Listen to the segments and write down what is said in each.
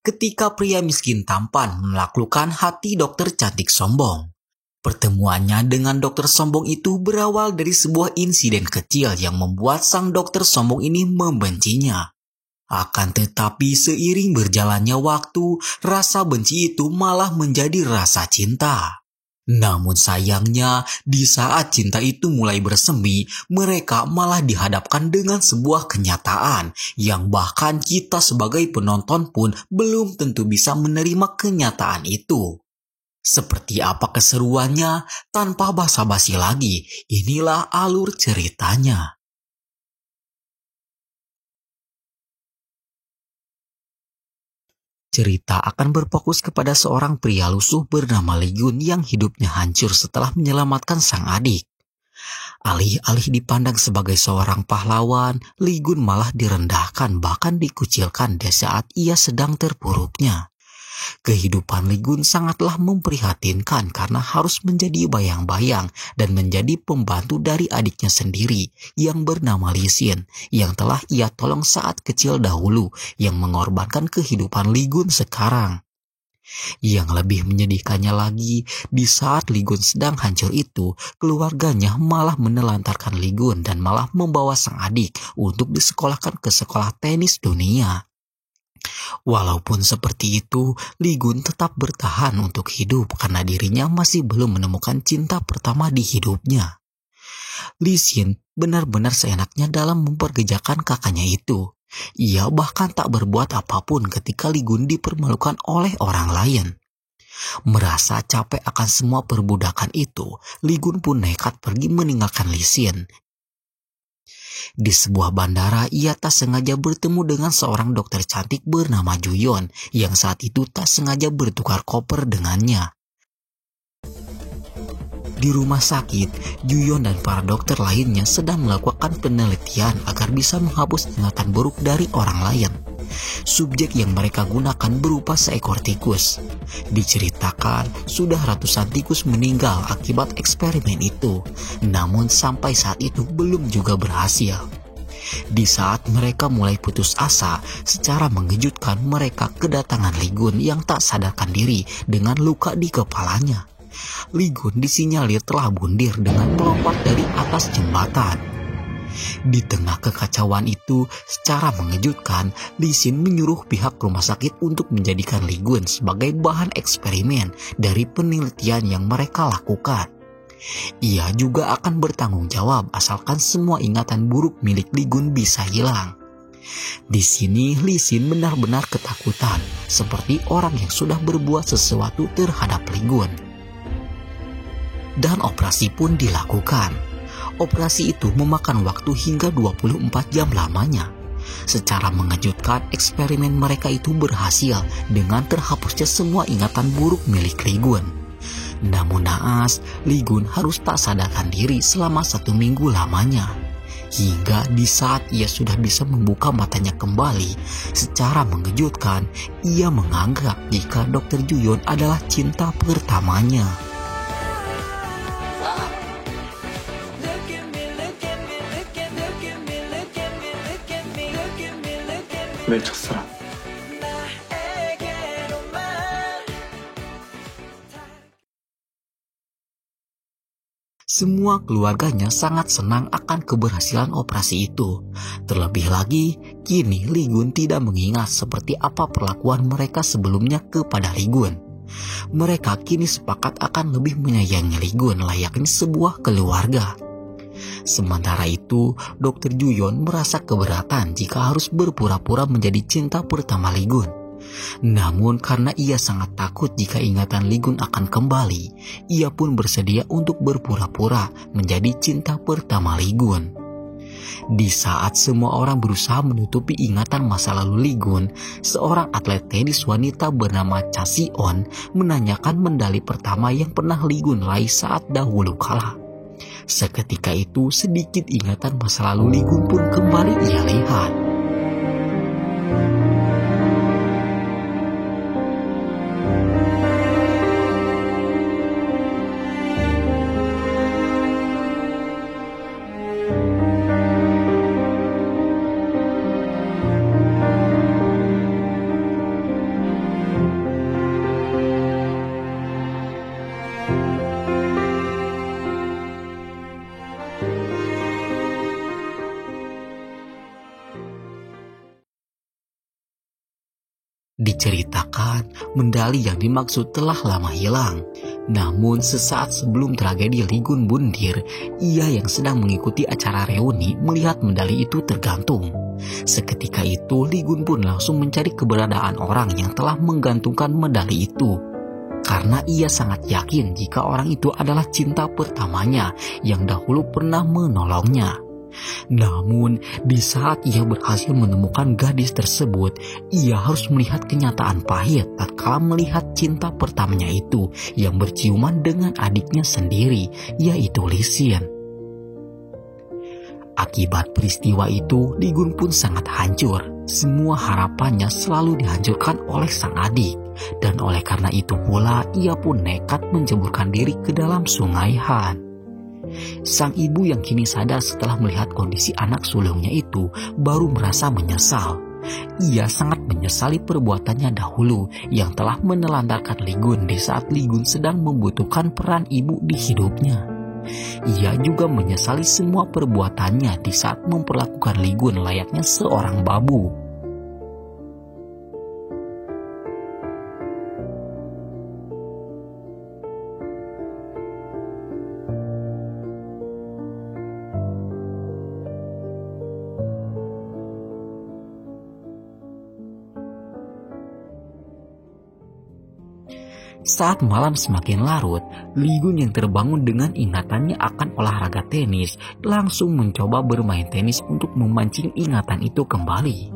ketika pria miskin tampan menaklukkan hati dokter cantik sombong. Pertemuannya dengan dokter sombong itu berawal dari sebuah insiden kecil yang membuat sang dokter sombong ini membencinya. Akan tetapi seiring berjalannya waktu, rasa benci itu malah menjadi rasa cinta. Namun sayangnya, di saat cinta itu mulai bersemi, mereka malah dihadapkan dengan sebuah kenyataan yang bahkan kita sebagai penonton pun belum tentu bisa menerima kenyataan itu. Seperti apa keseruannya? Tanpa basa-basi lagi, inilah alur ceritanya. Cerita akan berfokus kepada seorang pria lusuh bernama Ligun yang hidupnya hancur setelah menyelamatkan sang adik. Alih-alih dipandang sebagai seorang pahlawan, Ligun malah direndahkan bahkan dikucilkan di saat ia sedang terpuruknya. Kehidupan Ligun sangatlah memprihatinkan karena harus menjadi bayang-bayang dan menjadi pembantu dari adiknya sendiri yang bernama Lisin yang telah ia tolong saat kecil dahulu yang mengorbankan kehidupan Ligun sekarang. Yang lebih menyedihkannya lagi, di saat Ligun sedang hancur itu, keluarganya malah menelantarkan Ligun dan malah membawa sang adik untuk disekolahkan ke sekolah tenis dunia. Walaupun seperti itu, Ligun tetap bertahan untuk hidup karena dirinya masih belum menemukan cinta pertama di hidupnya. Lisin benar-benar seenaknya dalam mempergejakan kakaknya itu. Ia bahkan tak berbuat apapun ketika Ligun dipermalukan oleh orang lain. Merasa capek akan semua perbudakan itu, Ligun pun nekat pergi meninggalkan Lisin. Di sebuah bandara, ia tak sengaja bertemu dengan seorang dokter cantik bernama Juyon yang saat itu tak sengaja bertukar koper dengannya. Di rumah sakit, Juyon dan para dokter lainnya sedang melakukan penelitian agar bisa menghapus ingatan buruk dari orang lain. Subjek yang mereka gunakan berupa seekor tikus. Diceritakan sudah ratusan tikus meninggal akibat eksperimen itu, namun sampai saat itu belum juga berhasil. Di saat mereka mulai putus asa, secara mengejutkan mereka kedatangan Ligun yang tak sadarkan diri dengan luka di kepalanya. Ligun disinyalir telah bundir dengan melompat dari atas jembatan. Di tengah kekacauan itu, secara mengejutkan, Lisin menyuruh pihak rumah sakit untuk menjadikan Ligun sebagai bahan eksperimen dari penelitian yang mereka lakukan. Ia juga akan bertanggung jawab asalkan semua ingatan buruk milik Ligun bisa hilang. Di sini Lisin benar-benar ketakutan, seperti orang yang sudah berbuat sesuatu terhadap Ligun. Dan operasi pun dilakukan. Operasi itu memakan waktu hingga 24 jam lamanya. Secara mengejutkan, eksperimen mereka itu berhasil dengan terhapusnya semua ingatan buruk milik Ligun. Namun naas, Ligun harus tak sadarkan diri selama 1 minggu lamanya. Hingga di saat ia sudah bisa membuka matanya kembali, secara mengejutkan, ia menganggap jika Dr. Juyon adalah cinta pertamanya. 내 첫사랑. Semua keluarganya sangat senang akan keberhasilan operasi itu. Terlebih lagi, kini Ligun tidak mengingat seperti apa perlakuan mereka sebelumnya kepada Ligun. Mereka kini sepakat akan lebih menyayangi Ligun layaknya sebuah keluarga. Sementara itu, Dr. Juyon merasa keberatan jika harus berpura-pura menjadi cinta pertama Ligun. Namun karena ia sangat takut jika ingatan Ligun akan kembali, ia pun bersedia untuk berpura-pura menjadi cinta pertama Ligun. Di saat semua orang berusaha menutupi ingatan masa lalu Ligun, seorang atlet tenis wanita bernama Cha Si-on menanyakan medali pertama yang pernah Ligun raih saat dahulu kala. Seketika itu, sedikit ingatan masa lalu Ligun pun kembali ia lihat. Diceritakan medali yang dimaksud telah lama hilang. Namun sesaat sebelum tragedi Lee Gun bundir, ia yang sedang mengikuti acara reuni melihat medali itu tergantung. Seketika itu Lee Gun pun langsung mencari keberadaan orang yang telah menggantungkan medali itu. Karena ia sangat yakin jika orang itu adalah cinta pertamanya yang dahulu pernah menolongnya. Namun, di saat ia berhasil menemukan gadis tersebut, ia harus melihat kenyataan pahit tatkala melihat cinta pertamanya itu yang berciuman dengan adiknya sendiri, yaitu Lee Sin. Akibat peristiwa itu, Lee Gun pun sangat hancur. Semua harapannya selalu dihancurkan oleh sang adik, dan oleh karena itu pula ia pun nekat menjeburkan diri ke dalam sungai Han. Sang ibu yang kini sadar setelah melihat kondisi anak sulungnya itu baru merasa menyesal. Ia sangat menyesali perbuatannya dahulu yang telah menelantarkan Lee Gun di saat Lee Gun sedang membutuhkan peran ibu di hidupnya. Ia juga menyesali semua perbuatannya di saat memperlakukan Lee Gun layaknya seorang babu. Saat malam semakin larut, Lee Gun yang terbangun dengan ingatannya akan olahraga tenis langsung mencoba bermain tenis untuk memancing ingatan itu kembali.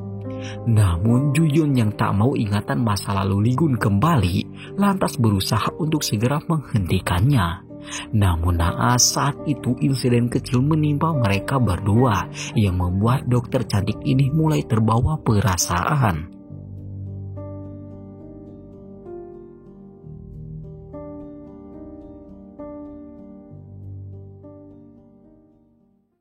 Namun Ju-yeon yang tak mau ingatan masa lalu Lee Gun kembali lantas berusaha untuk segera menghentikannya. Namun naas saat itu insiden kecil menimpa mereka berdua yang membuat dokter cantik ini mulai terbawa perasaan.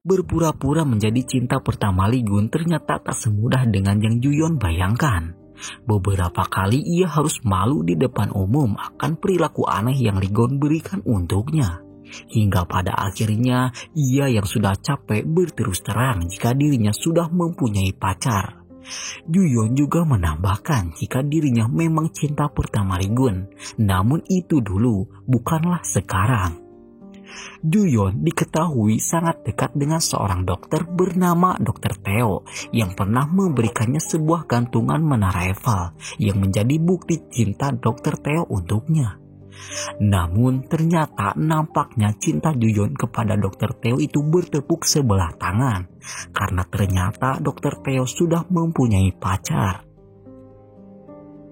Berpura-pura menjadi cinta pertama Lee Gun ternyata tak semudah dengan yang Ju-yeon bayangkan. Beberapa kali ia harus malu di depan umum akan perilaku aneh yang Lee Gun berikan untuknya. Hingga pada akhirnya ia yang sudah capek berterus terang jika dirinya sudah mempunyai pacar. Ju-yeon juga menambahkan jika dirinya memang cinta pertama Lee Gun, namun itu dulu, bukanlah sekarang. Ju-yeon diketahui sangat dekat dengan seorang dokter bernama Dr. Theo yang pernah memberikannya sebuah gantungan menara Eiffel yang menjadi bukti cinta Dr. Theo untuknya. Namun ternyata nampaknya cinta Ju-yeon kepada Dr. Theo itu bertepuk sebelah tangan karena ternyata Dr. Theo sudah mempunyai pacar.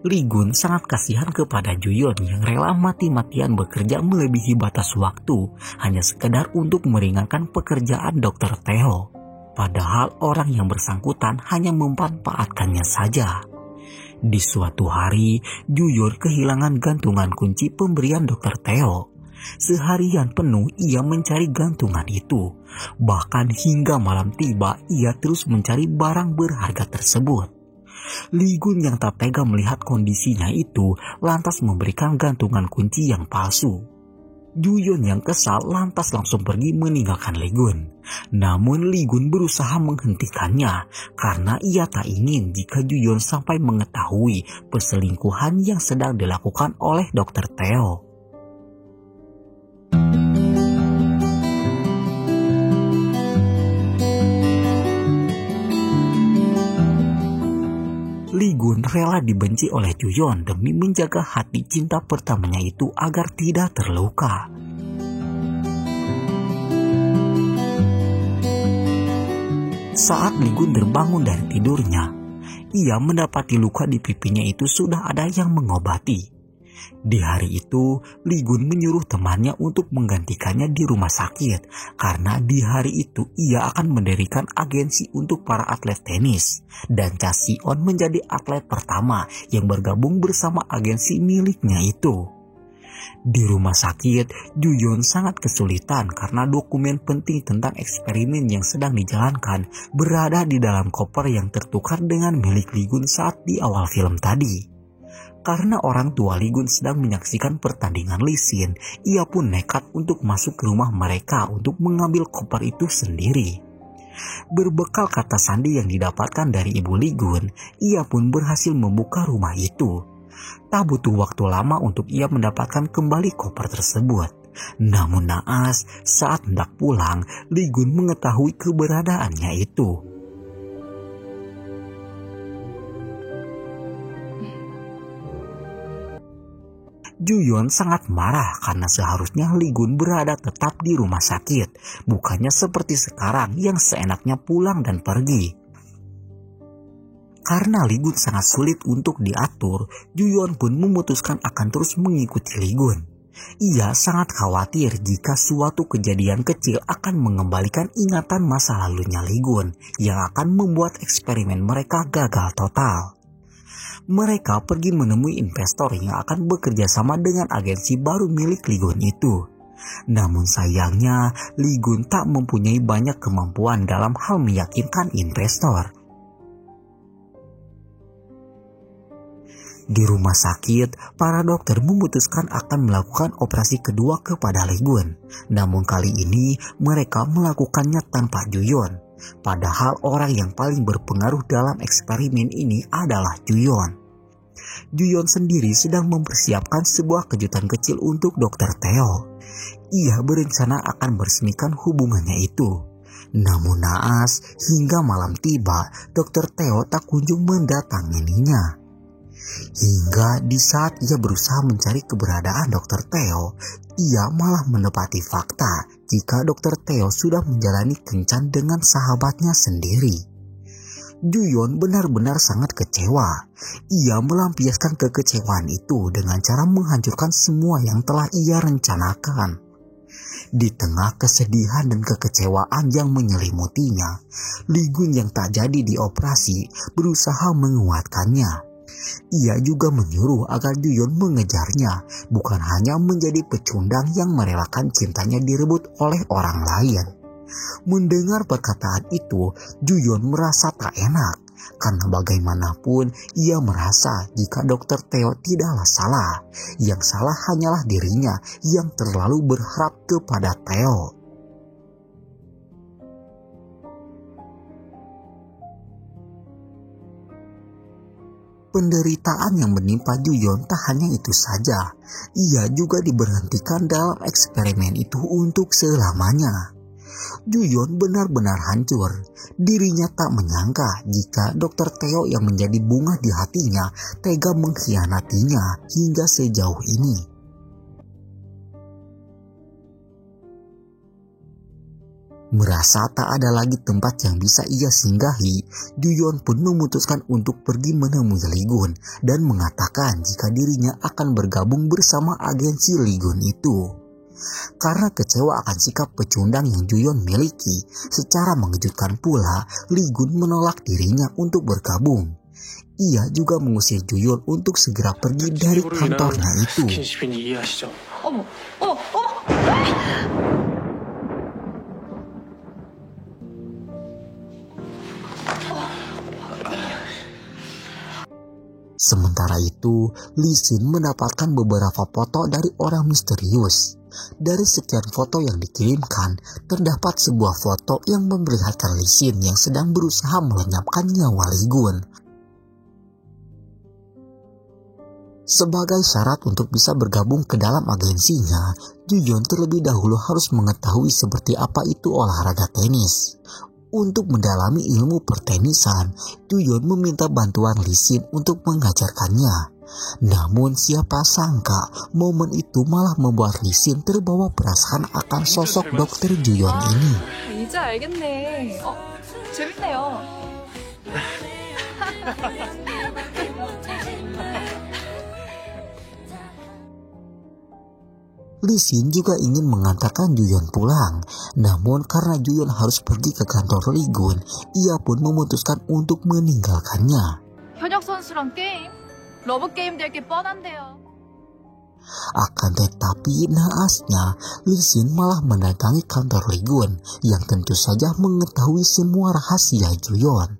Lee Gun sangat kasihan kepada Ju-yeon yang rela mati-matian bekerja melebihi batas waktu hanya sekedar untuk meringankan pekerjaan Dr. Theo. Padahal orang yang bersangkutan hanya memanfaatkannya saja. Di suatu hari, Ju-yeon kehilangan gantungan kunci pemberian Dr. Theo. Seharian penuh ia mencari gantungan itu. Bahkan hingga malam tiba ia terus mencari barang berharga tersebut. Lee Gun yang tak tega melihat kondisinya itu lantas memberikan gantungan kunci yang palsu. Ju-yeon yang kesal lantas langsung pergi meninggalkan Lee Gun. Namun Lee Gun berusaha menghentikannya karena ia tak ingin jika Ju-yeon sampai mengetahui perselingkuhan yang sedang dilakukan oleh Dr. Theo. Lee Gun rela dibenci oleh Ju-yeon demi menjaga hati cinta pertamanya itu agar tidak terluka. Saat Lee Gun terbangun dari tidurnya, ia mendapati luka di pipinya itu sudah ada yang mengobati. Di hari itu, Lee Gun menyuruh temannya untuk menggantikannya di rumah sakit karena di hari itu ia akan mendirikan agensi untuk para atlet tenis dan Cha Si-on menjadi atlet pertama yang bergabung bersama agensi miliknya itu. Di rumah sakit, Ju-yeon sangat kesulitan karena dokumen penting tentang eksperimen yang sedang dijalankan berada di dalam koper yang tertukar dengan milik Lee Gun saat di awal film tadi. Karena orang tua Lee Gun sedang menyaksikan pertandingan Lee Sin, ia pun nekat untuk masuk ke rumah mereka untuk mengambil koper itu sendiri. Berbekal kata sandi yang didapatkan dari Ibu Li-gun, ia pun berhasil membuka rumah itu. Tak butuh waktu lama untuk ia mendapatkan kembali koper tersebut. Namun naas, saat hendak pulang, Li-gun mengetahui keberadaannya itu. Ju-yeon sangat marah karena seharusnya Li-gun berada tetap di rumah sakit, bukannya seperti sekarang yang seenaknya pulang dan pergi. Karena Li-gun sangat sulit untuk diatur, Ju-yeon pun memutuskan akan terus mengikuti Li-gun. Ia sangat khawatir jika suatu kejadian kecil akan mengembalikan ingatan masa lalunya Li-gun yang akan membuat eksperimen mereka gagal total. Mereka pergi menemui investor yang akan bekerja sama dengan agensi baru milik Li-gun itu. Namun sayangnya, Li-gun tak mempunyai banyak kemampuan dalam hal meyakinkan investor. Di rumah sakit, para dokter memutuskan akan melakukan operasi kedua kepada Li-gun. Namun kali ini, mereka melakukannya tanpa Ju-yeon. Padahal orang yang paling berpengaruh dalam eksperimen ini adalah Ju-yeon. Ju-yeon sendiri sedang mempersiapkan sebuah kejutan kecil untuk Dr. Theo. Ia berencana akan meresmikan hubungannya itu. Namun naas, hingga malam tiba, Dr. Theo tak kunjung mendatanginya. Hingga di saat ia berusaha mencari keberadaan Dr. Theo, ia malah menepati fakta jika Dr. Theo sudah menjalani kencan dengan sahabatnya sendiri. Ju-yeon benar-benar sangat kecewa. Ia melampiaskan kekecewaan itu dengan cara menghancurkan semua yang telah ia rencanakan. Di tengah kesedihan dan kekecewaan yang menyelimutinya, Li-gun yang tak jadi dioperasi berusaha menguatkannya. Ia juga menyuruh agar Ju-yeon mengejarnya, bukan hanya menjadi pecundang yang merelakan cintanya direbut oleh orang lain. Mendengar perkataan itu, Ju-yeon merasa tak enak, karena bagaimanapun ia merasa jika Dr. Theo tidaklah salah. Yang salah hanyalah dirinya yang terlalu berharap kepada Theo. Penderitaan yang menimpa Ju-yeon tak hanya itu saja. Ia juga diberhentikan dalam eksperimen itu untuk selamanya. Ju-yeon benar-benar hancur. Dirinya tak menyangka jika Dr. Theo yang menjadi bunga di hatinya tega mengkhianatinya hingga sejauh ini. Merasa tak ada lagi tempat yang bisa ia singgahi, Ju-yeon pun memutuskan untuk pergi menemui Li-gun dan mengatakan jika dirinya akan bergabung bersama agensi Li-gun itu. Karena kecewa akan sikap pecundang yang Ju-yeon miliki, secara mengejutkan pula Li-gun menolak dirinya untuk bergabung. Ia juga mengusir Ju-yeon untuk segera pergi dari kantornya itu. Sementara itu, Lee Sin mendapatkan beberapa foto dari orang misterius. Dari sekian foto yang dikirimkan, terdapat sebuah foto yang memperlihatkan Lee Sin yang sedang berusaha melenyapkan nyawa Li-gun. Sebagai syarat untuk bisa bergabung ke dalam agensinya, Ju-yeon terlebih dahulu harus mengetahui seperti apa itu olahraga tenis. Untuk mendalami ilmu pertenisan, Ju-yeon meminta bantuan Lee Sin untuk mengajarkannya. Namun siapa sangka momen itu malah membuat Lee Sin terbawa perasaan akan sosok Dr. Ju-yeon ini. 이제 알겠네. 재밌네요. Lee Sin juga ingin mengantarkan Ju-yeon pulang, namun karena Ju-yeon harus pergi ke kantor Li-gun, ia pun memutuskan untuk meninggalkannya. 현역 선수랑 게임? 러브 게임 될 게 뻔한데요. Akan tetapi naasnya, Lee Sin malah mendatangi kantor Li-gun yang tentu saja mengetahui semua rahasia Ju-yeon.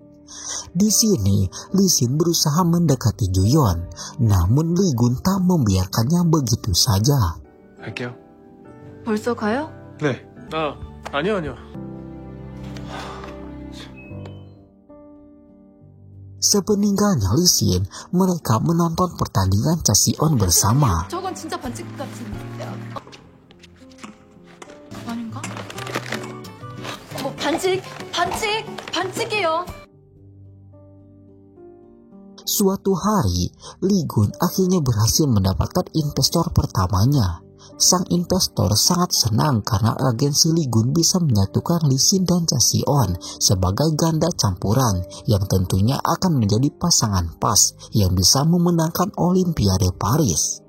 Di sini, Lee Sin berusaha mendekati Ju-yeon, namun Li-gun tak membiarkannya begitu saja. 갈게요. 벌써 가요? 네. 아니요. Sepeninggalnya Lee Sin, mereka menonton pertandingan Chaseon bersama. 저건 진짜 반칙 같은데. 아닌가? 반칙이에요. Suatu hari, Lee Gun akhirnya berhasil mendapatkan investor pertamanya. Sang investor sangat senang karena agensi Lee Gun bisa menyatukan Lee Sin dan Chaseon sebagai ganda campuran yang tentunya akan menjadi pasangan pas yang bisa memenangkan Olimpiade Paris.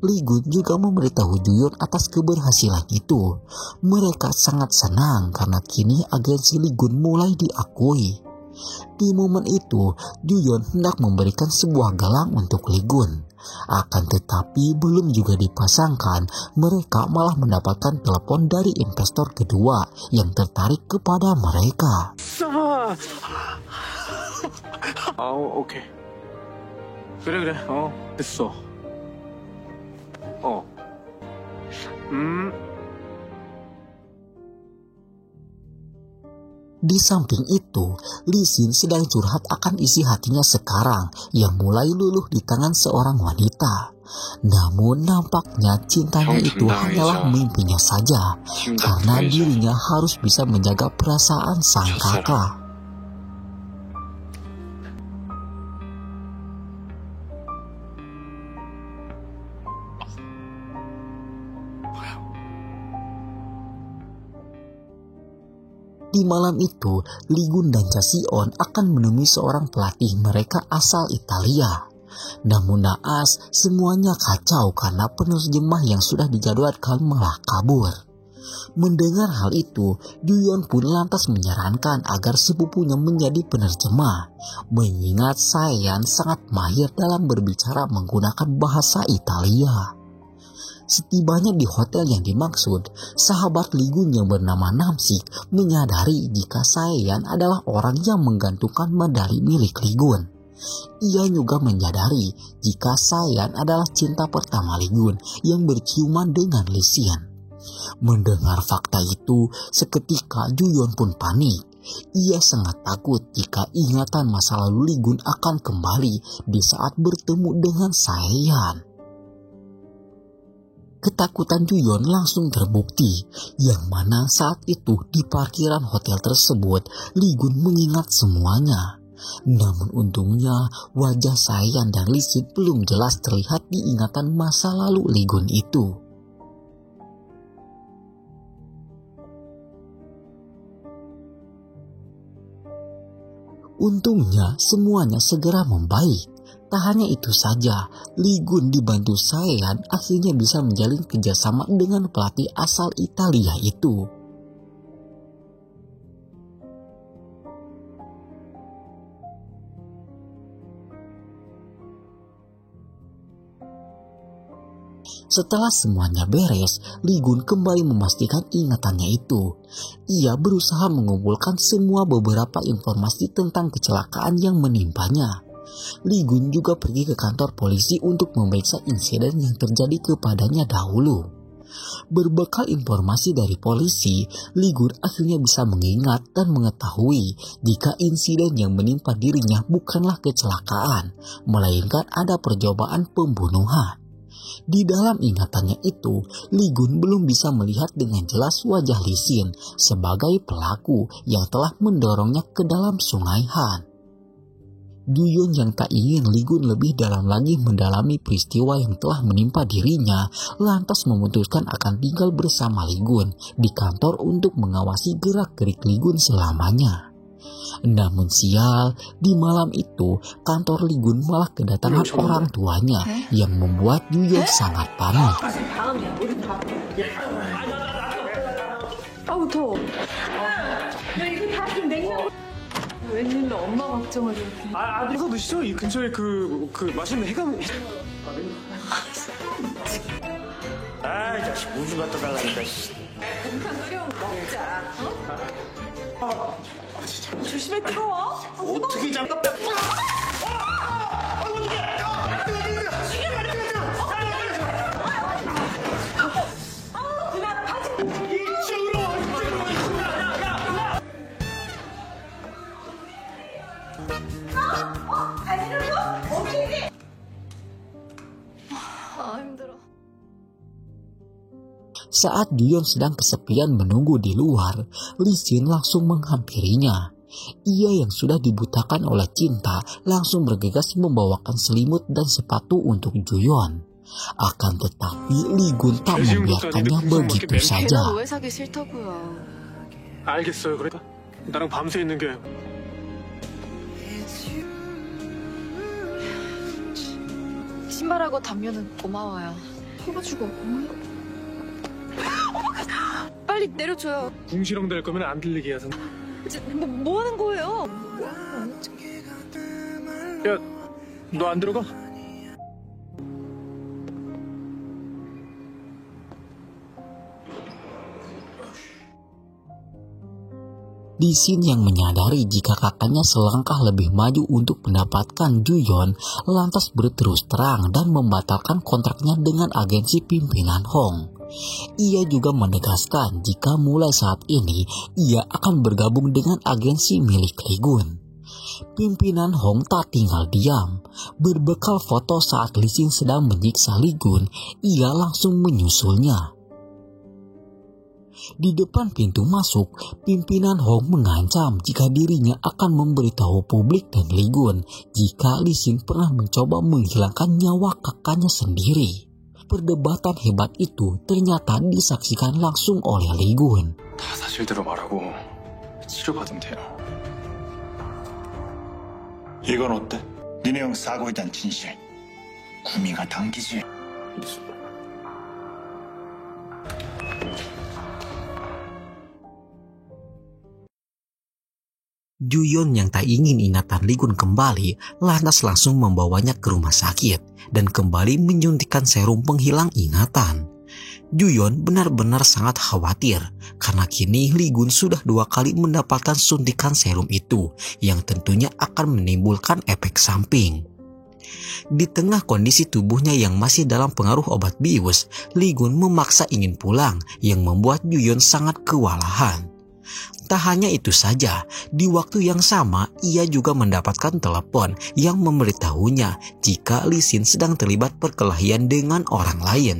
Lee Gun juga memberitahu Juyeon atas keberhasilan itu. Mereka sangat senang karena kini agensi Lee Gun mulai diakui. Di momen itu, Juyeon hendak memberikan sebuah gelang untuk Lee Gun. Akan tetapi belum juga dipasangkan, mereka malah mendapatkan telepon dari investor kedua yang tertarik kepada mereka. 오케이. 그래. 됐어. Di samping itu, Lee Sin sedang curhat akan isi hatinya sekarang yang mulai luluh di tangan seorang wanita. Namun nampaknya cintanya itu hanyalah mimpinya saja, karena dirinya harus bisa menjaga perasaan sang kakak. Di malam itu, Lee Gun dan Chaseon akan menemui seorang pelatih mereka asal Italia. Namun naas, semuanya kacau karena penerjemah yang sudah dijadwalkan malah kabur. Mendengar hal itu, Juyeon pun lantas menyarankan agar sepupunya menjadi penerjemah, mengingat Saean sangat mahir dalam berbicara menggunakan bahasa Italia. Setibanya di hotel yang dimaksud, sahabat Lee Gun yang bernama Namsik menyadari jika Saean adalah orang yang menggantungkan medali milik Lee Gun. Ia juga menyadari jika Saean adalah cinta pertama Lee Gun yang berciuman dengan Lee Sin. Mendengar fakta itu, seketika Juyeon pun panik. Ia sangat takut jika ingatan masa lalu Lee Gun akan kembali di saat bertemu dengan Saean. Ketakutan Juyeon langsung terbukti, yang mana saat itu di parkiran hotel tersebut, Lee Gun mengingat semuanya. Namun untungnya, wajah Saean dan Lee Sin belum jelas terlihat di ingatan masa lalu Lee Gun itu. Untungnya, semuanya segera membaik. Tak hanya itu saja, Lee Gun dibantu Saean akhirnya bisa menjalin kerjasama dengan pelatih asal Italia itu. Setelah semuanya beres, Lee Gun kembali memastikan ingatannya itu. Ia berusaha mengumpulkan semua beberapa informasi tentang kecelakaan yang menimpanya. Lee Gun juga pergi ke kantor polisi untuk memeriksa insiden yang terjadi kepadanya dahulu. Berbekal informasi dari polisi, Lee Gun akhirnya bisa mengingat dan mengetahui jika insiden yang menimpa dirinya bukanlah kecelakaan, melainkan ada percobaan pembunuhan. Di dalam ingatannya itu, Lee Gun belum bisa melihat dengan jelas wajah Lee Sin sebagai pelaku yang telah mendorongnya ke dalam sungai Han. Juyeon yang tak ingin Lee Gun lebih dalam lagi mendalami peristiwa yang telah menimpa dirinya, lantas memutuskan akan tinggal bersama Lee Gun di kantor untuk mengawasi gerak-gerik Lee Gun selamanya. Namun sial, di malam itu kantor Lee Gun malah kedatangan orang tuanya yang membuat Juyeon sangat panik. 웬일로 엄마 걱정을 이렇게. 어디서 드시죠? 이 근처에 그 맛있는 해감. 아, 이 자식 우주 갖다 달라니까. 북한 끓여온 거 먹자. 어? 조심해 들어와. 어떻게 잠깐? 아, 힘들어. Saat Juyon sedang kesepian menunggu di luar, Lee Sin langsung menghampirinya. Ia yang sudah dibutakan oleh cinta langsung bergegas membawakan selimut dan sepatu untuk Juyon. Akan tetapi Lee Gun tak membiarkannya begitu saja. 오해 사기 싫다고요. 알겠어요. 그러니까 나랑 밤새 있는 게 신발하고 담요는 고마워요. 해가지고 빨리 내려줘요. 궁시렁 될 거면 안 들리게 해서. 뭐 하는 거예요? 야, 너 안 들어가? Lee Sin yang menyadari jika kakaknya selangkah lebih maju untuk mendapatkan Juyon, lantas berterus terang dan membatalkan kontraknya dengan agensi pimpinan Hong. Ia juga menegaskan jika mulai saat ini ia akan bergabung dengan agensi milik Lee Gun. Pimpinan Hong tak tinggal diam. Berbekal foto saat Lee Sin sedang menyiksa Lee Gun, ia langsung menyusulnya. Di depan pintu masuk, pimpinan Hong mengancam jika dirinya akan memberitahu publik dan Lee Gun jika Lee Sin pernah mencoba menghilangkan nyawa kakaknya sendiri. Perdebatan hebat itu ternyata disaksikan langsung oleh Lee Gun. 다 사실대로 말하고 치료받으면 돼요. 이건 어때? 니네 형 싸고 있단 진실 구미가 당기지. Juyon yang tak ingin ingatan Lee Gun kembali, lantas langsung membawanya ke rumah sakit dan kembali menyuntikkan serum penghilang ingatan. Juyon benar-benar sangat khawatir karena kini Lee Gun sudah 2 kali mendapatkan suntikan serum itu yang tentunya akan menimbulkan efek samping. Di tengah kondisi tubuhnya yang masih dalam pengaruh obat bius, Lee Gun memaksa ingin pulang yang membuat Juyon sangat kewalahan. Tak hanya itu saja, di waktu yang sama ia juga mendapatkan telepon yang memberitahunya jika Lee Sin sedang terlibat perkelahian dengan orang lain.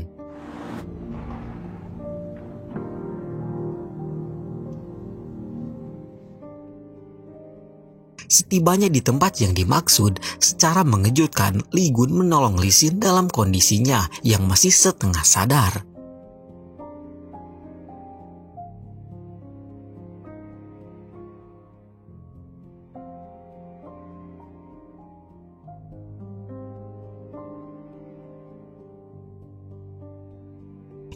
Setibanya di tempat yang dimaksud, secara mengejutkan Lee Gun menolong Lee Sin dalam kondisinya yang masih setengah sadar.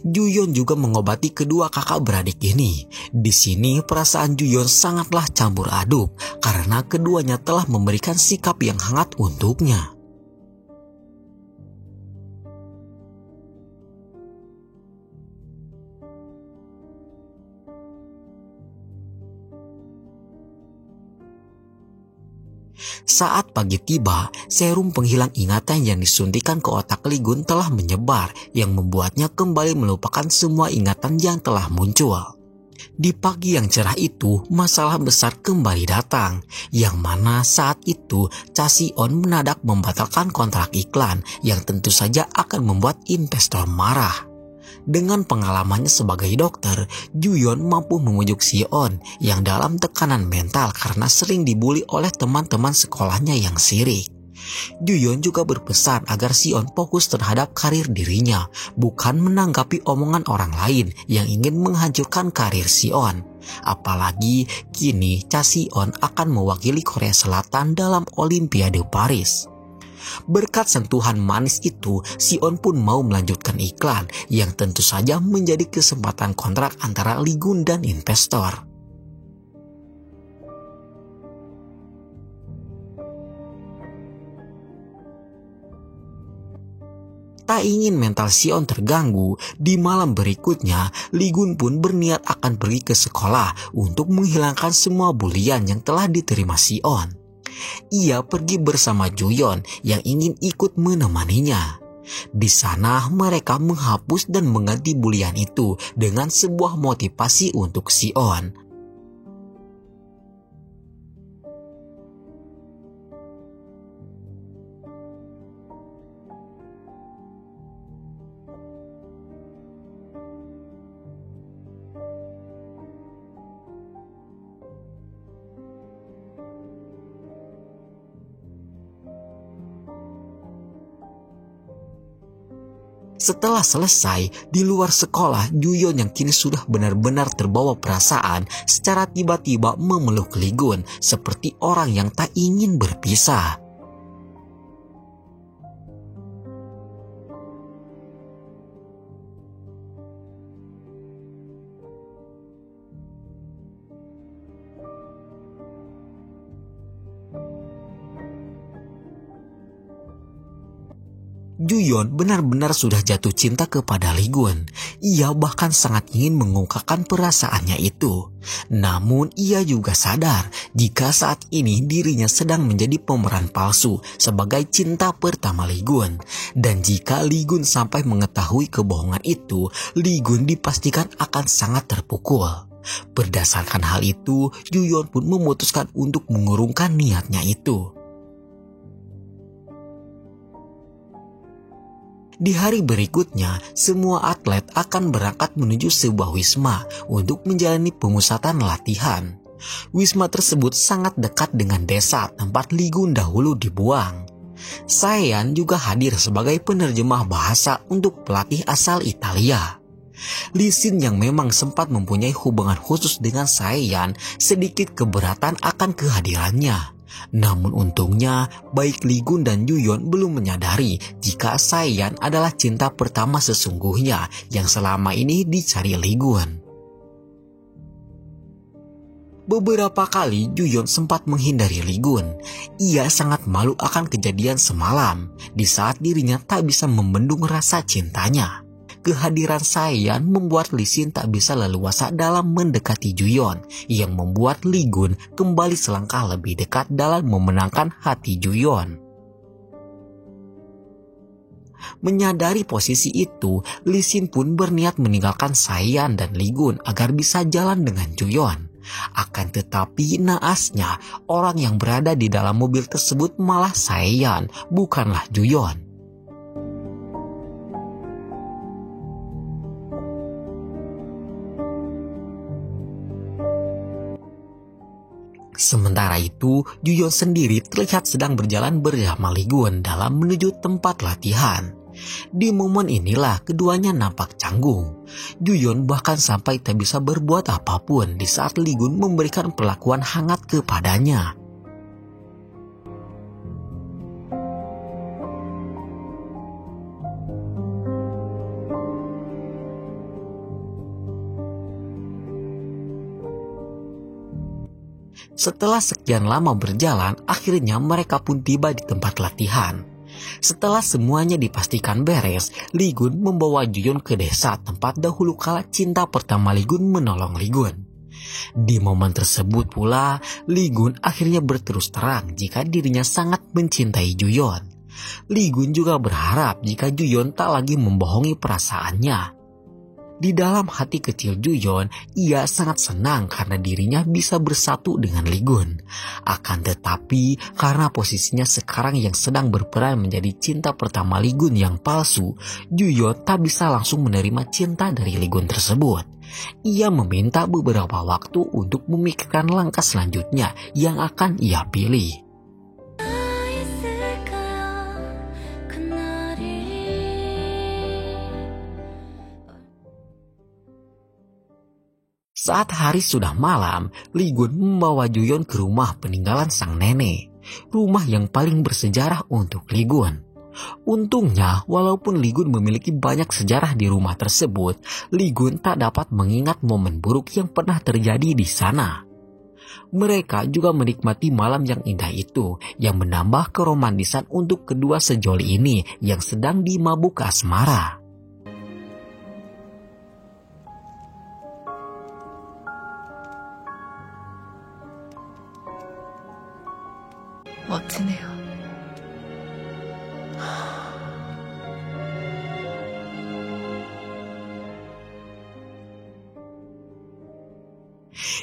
Juyon juga mengobati kedua kakak beradik ini. Di sini perasaan Juyon sangatlah campur aduk karena keduanya telah memberikan sikap yang hangat untuknya. Saat pagi tiba, serum penghilang ingatan yang disuntikan ke otak Lee Gun telah menyebar yang membuatnya kembali melupakan semua ingatan yang telah muncul. Di pagi yang cerah itu, masalah besar kembali datang, yang mana saat itu Cha Si-on menadak membatalkan kontrak iklan yang tentu saja akan membuat investor marah. Dengan pengalamannya sebagai dokter, Juyon mampu memujuk Si-on yang dalam tekanan mental karena sering dibully oleh teman-teman sekolahnya yang sirik. Juyon juga berpesan agar Si-on fokus terhadap karir dirinya, bukan menanggapi omongan orang lain yang ingin menghancurkan karir Si-on. Apalagi kini Cha Si-on akan mewakili Korea Selatan dalam Olimpiade Paris. Berkat sentuhan manis itu, Si-on pun mau melanjutkan iklan yang tentu saja menjadi kesempatan kontrak antara Lee Gun dan investor. Tak ingin mental Si-on terganggu, di malam berikutnya Lee Gun pun berniat akan pergi ke sekolah untuk menghilangkan semua bulian yang telah diterima Si-on. Ia pergi bersama Juyon yang ingin ikut menemaninya. Di sana mereka menghapus dan mengganti bulian itu dengan sebuah motivasi untuk Si-on. Setelah selesai, di luar sekolah, Juyeon yang kini sudah benar-benar terbawa perasaan secara tiba-tiba memeluk Lee-gun seperti orang yang tak ingin berpisah. Juyeon benar-benar sudah jatuh cinta kepada Lee-gun. Ia bahkan sangat ingin mengungkapkan perasaannya itu. Namun ia juga sadar jika saat ini dirinya sedang menjadi pemeran palsu sebagai cinta pertama Lee-gun. Dan jika Lee-gun sampai mengetahui kebohongan itu, Lee-gun dipastikan akan sangat terpukul. Berdasarkan hal itu, Juyeon pun memutuskan untuk mengurungkan niatnya itu. Di hari berikutnya, semua atlet akan berangkat menuju sebuah wisma untuk menjalani pemusatan latihan. Wisma tersebut sangat dekat dengan desa tempat Lee-gun dahulu dibuang. Saeyan juga hadir sebagai penerjemah bahasa untuk pelatih asal Italia. Lee Sin yang memang sempat mempunyai hubungan khusus dengan Saeyan sedikit keberatan akan kehadirannya. Namun untungnya, baik Lee-gun dan Juyeon belum menyadari jika Saeyan adalah cinta pertama sesungguhnya yang selama ini dicari Lee-gun. Beberapa kali Juyeon sempat menghindari Lee-gun. Ia sangat malu akan kejadian semalam di saat dirinya tak bisa membendung rasa cintanya. Kehadiran Saeyan membuat Lee Sin tak bisa leluasa dalam mendekati Juyeon, yang membuat Lee-gun kembali selangkah lebih dekat dalam memenangkan hati Juyeon. Menyadari posisi itu, Lee Sin pun berniat meninggalkan Saeyan dan Lee-gun agar bisa jalan dengan Juyeon. Akan tetapi naasnya, orang yang berada di dalam mobil tersebut malah Saeyan, bukanlah Juyeon. Sementara itu, Juyeon sendiri terlihat sedang berjalan bersama Lee-gun dalam menuju tempat latihan. Di momen inilah keduanya nampak canggung. Juyeon bahkan sampai tak bisa berbuat apapun di saat Lee-gun memberikan perlakuan hangat kepadanya. Setelah sekian lama berjalan, akhirnya mereka pun tiba di tempat latihan. Setelah semuanya dipastikan beres, Lee-gun membawa Juyeon ke desa tempat dahulu kala cinta pertama Lee-gun menolong Lee-gun. Di momen tersebut pula, Lee-gun akhirnya berterus terang jika dirinya sangat mencintai Juyeon. Lee-gun juga berharap jika Juyeon tak lagi membohongi perasaannya. Di dalam hati kecil Juyeon, ia sangat senang karena dirinya bisa bersatu dengan Lee-gun. Akan tetapi, karena posisinya sekarang yang sedang berperan menjadi cinta pertama Lee-gun yang palsu, Juyeon tak bisa langsung menerima cinta dari Lee-gun tersebut. Ia meminta beberapa waktu untuk memikirkan langkah selanjutnya yang akan ia pilih. Saat hari sudah malam, Lee-gun membawa Juyeon ke rumah peninggalan sang nenek, rumah yang paling bersejarah untuk Lee-gun. Untungnya, walaupun Lee-gun memiliki banyak sejarah di rumah tersebut, Lee-gun tak dapat mengingat momen buruk yang pernah terjadi di sana. Mereka juga menikmati malam yang indah itu, yang menambah keromantisan untuk kedua sejoli ini yang sedang dimabuk asmara. 멋지네요.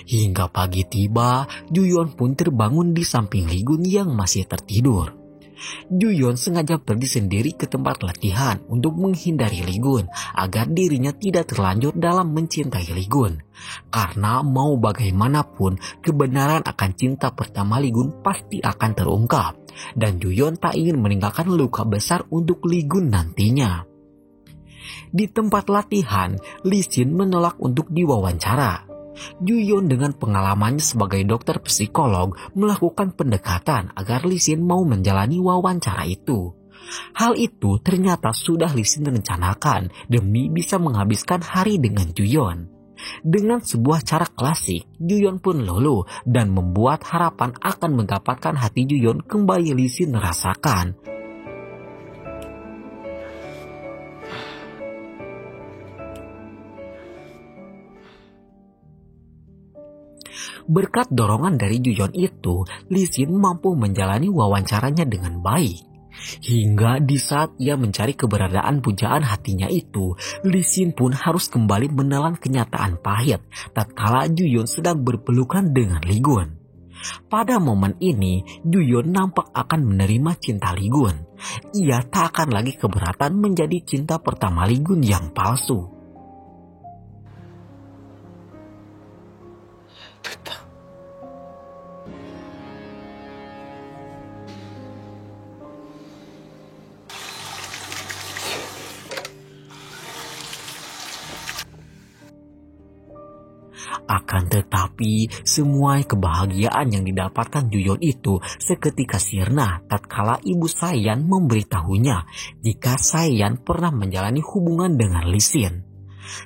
Hingga pagi tiba, Juyeon pun terbangun di samping Lee-gun yang masih tertidur. Juyeon sengaja pergi sendiri ke tempat latihan untuk menghindari Lee-gun agar dirinya tidak terlanjur dalam mencintai Lee-gun. Karena mau bagaimanapun, kebenaran akan cinta pertama Lee-gun pasti akan terungkap. Dan Juyeon tak ingin meninggalkan luka besar untuk Lee-gun nantinya. Di tempat latihan, Lee Sin menolak untuk diwawancara. Juyon dengan pengalamannya sebagai dokter psikolog melakukan pendekatan agar Lee Sin mau menjalani wawancara itu. Hal itu ternyata sudah Lee Sin rencanakan demi bisa menghabiskan hari dengan Juyon. Dengan sebuah cara klasik, Juyon pun luluh dan membuat harapan akan mendapatkan hati Juyon kembali Lee Sin rasakan. Berkat dorongan dari Juyon itu, Lee Sin mampu menjalani wawancaranya dengan baik. Hingga di saat ia mencari keberadaan pujaan hatinya itu, Lee Sin pun harus kembali menelan kenyataan pahit tatkala Juyon sedang berpelukan dengan Lee Gun. Pada momen ini, Juyon nampak akan menerima cinta Lee Gun. Ia tak akan lagi keberatan menjadi cinta pertama Lee Gun yang palsu. Akan tetapi, semua kebahagiaan yang didapatkan Juyon itu seketika sirna tatkala ibu Sayan memberitahunya jika Sayan pernah menjalani hubungan dengan Lee Sin.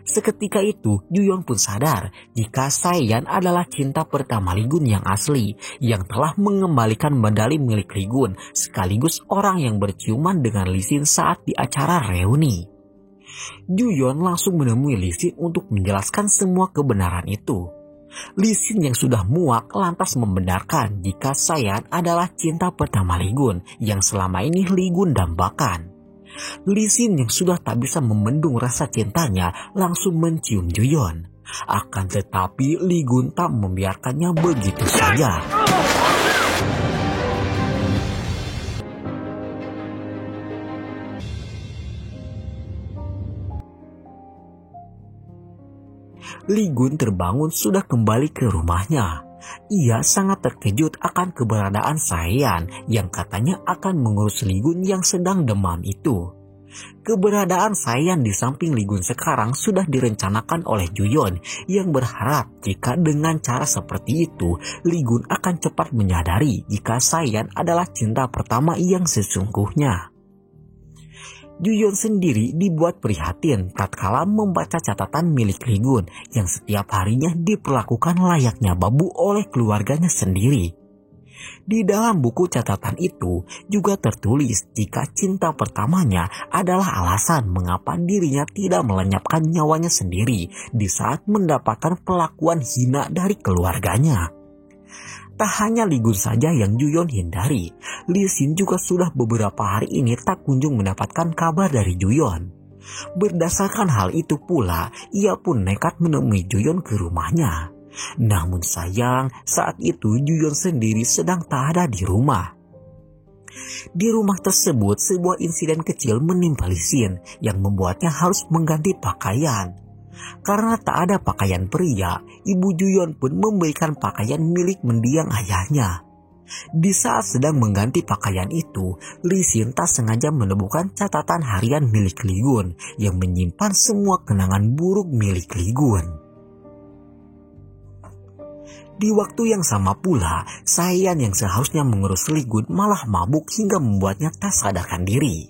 Seketika itu, Juyon pun sadar jika Sayan adalah cinta pertama Lee Gun yang asli, yang telah mengembalikan medali milik Lee Gun, sekaligus orang yang berciuman dengan Lee Sin saat di acara reuni. Juyon langsung menemui Lee Sin untuk menjelaskan semua kebenaran itu. Lee Sin yang sudah muak lantas membenarkan jika Sayan adalah cinta pertama Lee Gun yang selama ini Lee Gun dambakan. Lee Sin yang sudah tak bisa membendung rasa cintanya langsung mencium Juyon. Akan tetapi Lee Gun tak membiarkannya begitu saja. Lee Gun terbangun sudah kembali ke rumahnya. Ia sangat terkejut akan keberadaan Sayan yang katanya akan mengurus Lee Gun yang sedang demam itu. Keberadaan Sayan di samping Lee Gun sekarang sudah direncanakan oleh Juyon yang berharap jika dengan cara seperti itu Lee Gun akan cepat menyadari jika Sayan adalah cinta pertama yang sesungguhnya. Juyon sendiri dibuat prihatin tatkala membaca catatan milik Lee Gun yang setiap harinya diperlakukan layaknya babu oleh keluarganya sendiri. Di dalam buku catatan itu juga tertulis jika cinta pertamanya adalah alasan mengapa dirinya tidak melenyapkan nyawanya sendiri di saat mendapatkan perlakuan hina dari keluarganya. Tak hanya Lee Gun saja yang Juyon hindari, Lee Sin juga sudah beberapa hari ini tak kunjung mendapatkan kabar dari Juyon. Berdasarkan hal itu pula, ia pun nekat menemui Juyon ke rumahnya. Namun sayang, saat itu Juyon sendiri sedang tak ada di rumah. Di rumah tersebut, sebuah insiden kecil menimpa Lee Sin yang membuatnya harus mengganti pakaian. Karena tak ada pakaian pria, ibu Juyon pun memberikan pakaian milik mendiang ayahnya. Di saat sedang mengganti pakaian itu, Lee Sin tak sengaja menemukan catatan harian milik Lee Gun yang menyimpan semua kenangan buruk milik Lee Gun. Di waktu yang sama pula, Sayan yang seharusnya mengurus Lee Gun malah mabuk hingga membuatnya tak sadarkan diri.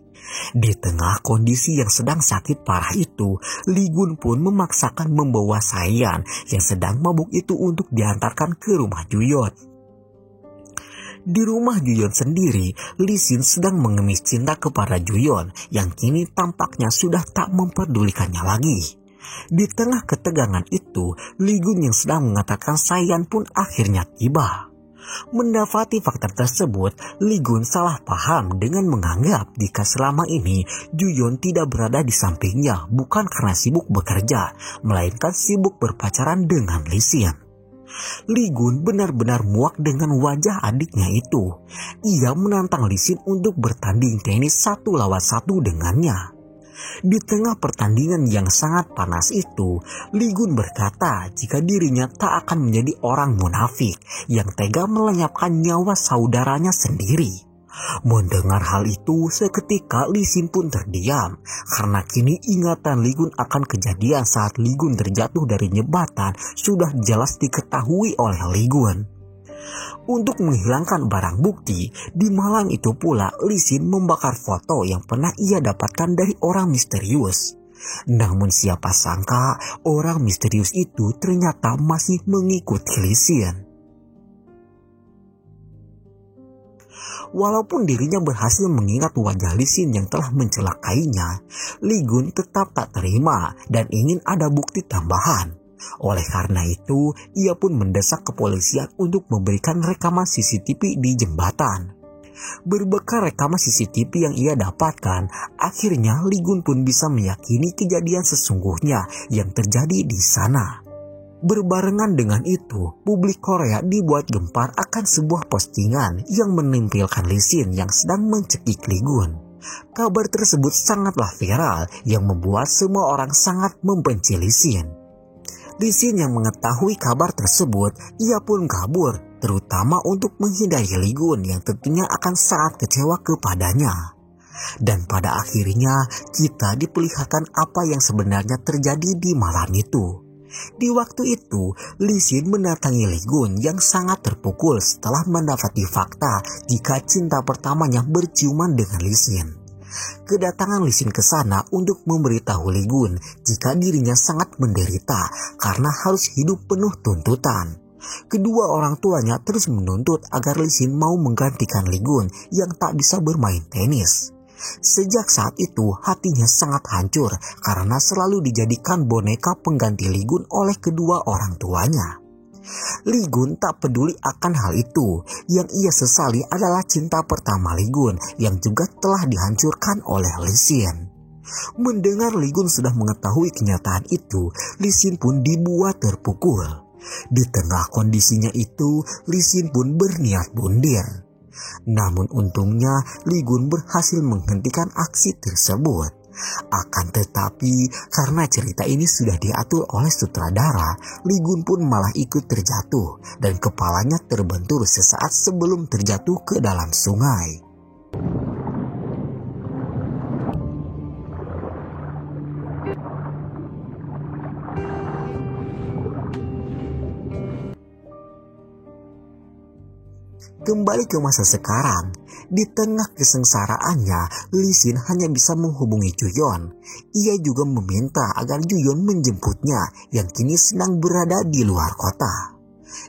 Di tengah kondisi yang sedang sakit parah itu, Lee Gun pun memaksakan membawa Sayan yang sedang mabuk itu untuk diantarkan ke rumah Juyon. Di rumah Juyon sendiri, Lee Sin sedang mengemis cinta kepada Juyon yang kini tampaknya sudah tak memperdulikannya lagi. Di tengah ketegangan itu, Lee Gun yang sedang mengatakan Sayan pun akhirnya tiba. Mendapati fakta tersebut, Lee Gun salah paham dengan menganggap jika selama ini Juyon tidak berada di sampingnya bukan karena sibuk bekerja, melainkan sibuk berpacaran dengan Lee Sin. Lee Gun benar-benar muak dengan wajah adiknya itu. Ia menantang Lee Sin untuk bertanding tenis 1 lawan 1 dengannya. Di tengah pertandingan yang sangat panas itu, Lee Gun berkata jika dirinya tak akan menjadi orang munafik yang tega melenyapkan nyawa saudaranya sendiri. Mendengar hal itu, seketika Li Xin pun terdiam karena kini ingatan Li Gun akan kejadian saat Li Gun terjatuh dari jembatan sudah jelas diketahui oleh Li Gun. Untuk menghilangkan barang bukti, di malam itu pula Li Xin membakar foto yang pernah ia dapatkan dari orang misterius. Namun siapa sangka orang misterius itu ternyata masih mengikuti Li Xin. Walaupun dirinya berhasil mengingat wajah Li Xin yang telah mencelakainya, Li Gun tetap tak terima dan ingin ada bukti tambahan. Oleh karena itu, ia pun mendesak kepolisian untuk memberikan rekaman CCTV di jembatan. Berbekal rekaman CCTV yang ia dapatkan, akhirnya Li Gun pun bisa meyakini kejadian sesungguhnya yang terjadi di sana. Berbarengan dengan itu, publik Korea dibuat gempar akan sebuah postingan yang menampilkan Li Xin yang sedang mencekik Li Gun. Kabar tersebut sangatlah viral yang membuat semua orang sangat membenci Li Xin. Li Xin yang mengetahui kabar tersebut, ia pun kabur, terutama untuk menghindari Li Gun yang tentunya akan sangat kecewa kepadanya. Dan pada akhirnya, kita diperlihatkan apa yang sebenarnya terjadi di malam itu. Di waktu itu, Li Xin mendatangi Li Gun yang sangat terpukul setelah mendapati fakta jika cinta pertamanya berciuman dengan Li Xin. Kedatangan Li Xin ke sana untuk memberitahu Li Gun jika dirinya sangat menderita karena harus hidup penuh tuntutan. Kedua orang tuanya terus menuntut agar Li Xin mau menggantikan Li Gun yang tak bisa bermain tenis. Sejak saat itu hatinya sangat hancur karena selalu dijadikan boneka pengganti Li Gun oleh kedua orang tuanya. Li Gun tak peduli akan hal itu, yang ia sesali adalah cinta pertama Li Gun yang juga telah dihancurkan oleh Li Xin. Mendengar Li Gun sudah mengetahui kenyataan itu, Li Xin pun dibuat terpukul. Di tengah kondisinya itu, Li Xin pun berniat bundir. Namun untungnya Li Gun berhasil menghentikan aksi tersebut. Akan tetapi karena cerita ini sudah diatur oleh sutradara, Li Gun pun malah ikut terjatuh dan kepalanya terbentur sesaat sebelum terjatuh ke dalam sungai. Kembali ke masa sekarang, di tengah kesengsaraannya, Li Xin hanya bisa menghubungi Juyon. Ia juga meminta agar Juyon menjemputnya yang kini sedang berada di luar kota.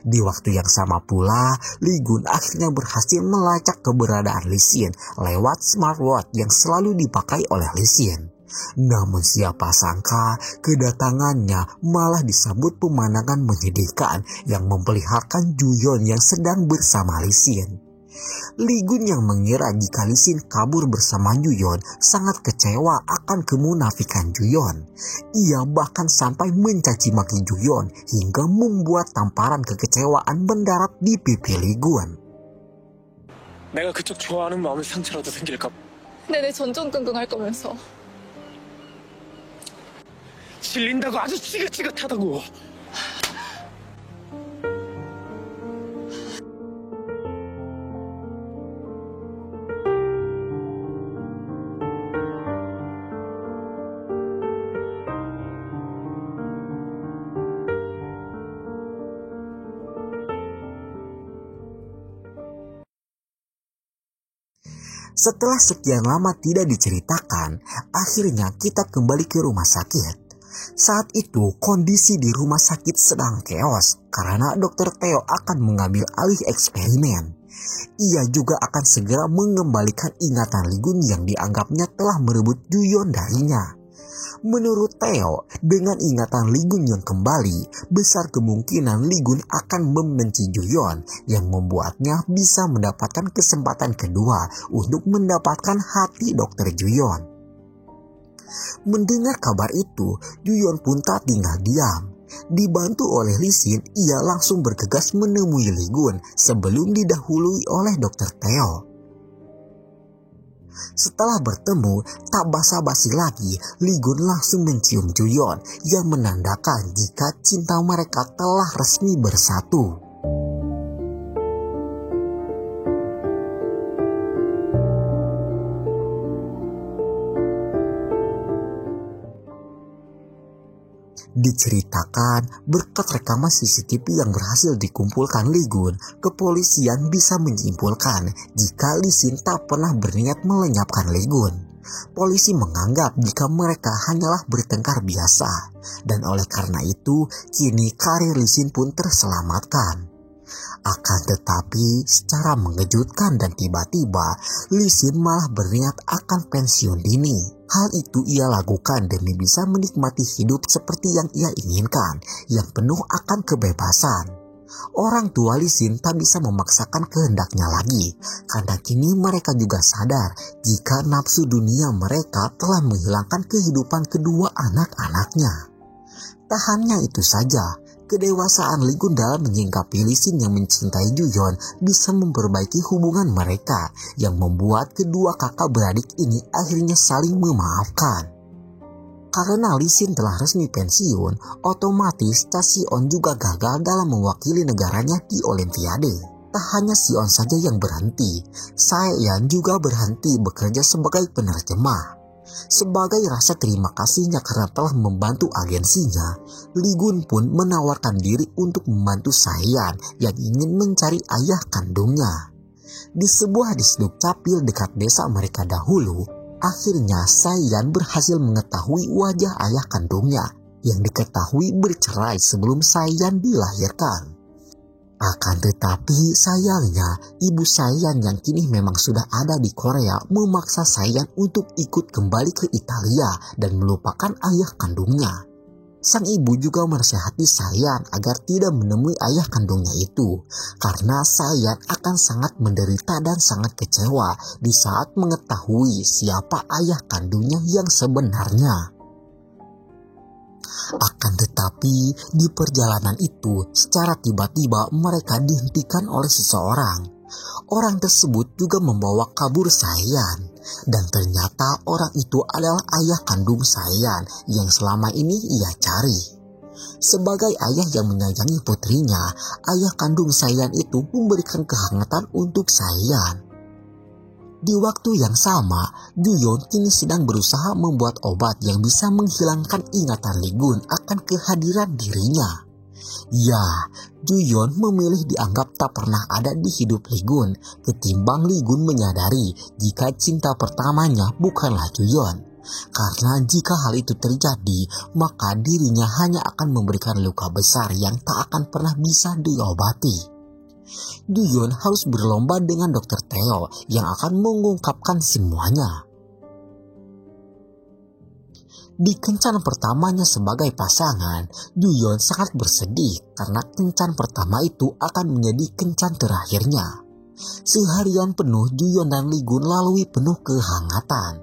Di waktu yang sama pula, Li Gun akhirnya berhasil melacak keberadaan Li Xin lewat smartwatch yang selalu dipakai oleh Li Xin. Namun siapa sangka kedatangannya malah disambut pemandangan menyedihkan yang memperlihatkan Juyon yang sedang bersama Li Xin. Li Gun yang mengira jika Li Xin kabur bersama Juyon sangat kecewa akan kemunafikan Juyon. Ia bahkan sampai mencaci maki Juyon hingga membuat tamparan kekecewaan mendarat di pipi Li Gun. 내가 그쪽 좋아하는 마음에 상처라도 생길까 봐. 내내 전전긍긍할 거면서. 질린다고 아주 지긋지긋하다고. Setelah sekian lama tidak diceritakan, akhirnya kita kembali ke rumah sakit. Saat itu kondisi di rumah sakit sedang chaos karena Dr. Theo akan mengambil alih eksperimen. Ia juga akan segera mengembalikan ingatan Li Gun yang dianggapnya telah merebut Juyon darinya. Menurut Theo, dengan ingatan Li Gun yang kembali, besar kemungkinan Li Gun akan membenci Juyon yang membuatnya bisa mendapatkan kesempatan kedua untuk mendapatkan hati Dr. Juyon. Mendengar kabar itu, Juyon pun tak tinggal diam. Dibantu oleh Li Xin, ia langsung bergegas menemui Li Gun sebelum didahului oleh Dr. Theo. Setelah bertemu, tak basa-basi lagi, Li Gun langsung mencium Juyon yang menandakan jika cinta mereka telah resmi bersatu. Diceritakan berkat rekaman CCTV yang berhasil dikumpulkan Lee Gun, kepolisian bisa menyimpulkan jika Lee Sin tak pernah berniat melenyapkan Lee Gun. Polisi menganggap jika mereka hanyalah bertengkar biasa, dan oleh karena itu kini karir Lee Sin pun terselamatkan. Akan tetapi secara mengejutkan dan tiba-tiba Lee Sin malah berniat akan pensiun dini. Hal itu ia lakukan demi bisa menikmati hidup seperti yang ia inginkan, yang penuh akan kebebasan. Orang tua Lee Sin tak bisa memaksakan kehendaknya lagi, karena kini mereka juga sadar jika nafsu dunia mereka telah menghilangkan kehidupan kedua anak-anaknya. Tak hanya itu saja, kedewasaan Lee Gun dalam menyingkapi Lee Sin yang mencintai Ju-yeon bisa memperbaiki hubungan mereka, yang membuat kedua kakak beradik ini akhirnya saling memaafkan. Karena Lee Sin telah resmi pensiun, otomatis Cha Si-on juga gagal dalam mewakili negaranya di Olimpiade. Tak hanya Si-on saja yang berhenti, Sae-yeon juga berhenti bekerja sebagai penerjemah. Sebagai rasa terima kasihnya karena telah membantu agensinya, Lee Gun pun menawarkan diri untuk membantu Sae-yeon yang ingin mencari ayah kandungnya. Di sebuah disduk capil dekat desa mereka dahulu, akhirnya Sae-yeon berhasil mengetahui wajah ayah kandungnya yang diketahui bercerai sebelum Sae-yeon dilahirkan. Akan tetapi sayangnya, ibu Sae-yeon yang kini memang sudah ada di Korea memaksa Sae-yeon untuk ikut kembali ke Italia dan melupakan ayah kandungnya. Sang ibu juga menasihati Sae-yeon agar tidak menemui ayah kandungnya itu, karena Sae-yeon akan sangat menderita dan sangat kecewa di saat mengetahui siapa ayah kandungnya yang sebenarnya. Akan tetapi di perjalanan itu secara tiba-tiba mereka dihentikan oleh seseorang. Orang tersebut juga membawa kabur Sae-yeon, dan ternyata orang itu adalah ayah kandung Sae-yeon yang selama ini ia cari. Sebagai ayah yang menyayangi putrinya, ayah kandung Sae-yeon itu memberikan kehangatan untuk Sae-yeon. Di waktu yang sama, Ju-yeon kini sedang berusaha membuat obat yang bisa menghilangkan ingatan Lee Gun akan kehadiran dirinya. Ya, Ju-yeon memilih dianggap tak pernah ada di hidup Lee Gun, ketimbang Lee Gun menyadari jika cinta pertamanya bukanlah Ju-yeon. Karena jika hal itu terjadi, maka dirinya hanya akan memberikan luka besar yang tak akan pernah bisa diobati. Ju-yeon harus berlomba dengan Dr. Theo yang akan mengungkapkan semuanya. Di kencan pertamanya sebagai pasangan, Ju-yeon sangat bersedih karena kencan pertama itu akan menjadi kencan terakhirnya. Seharian penuh Ju-yeon dan Lee Gun lalui penuh kehangatan.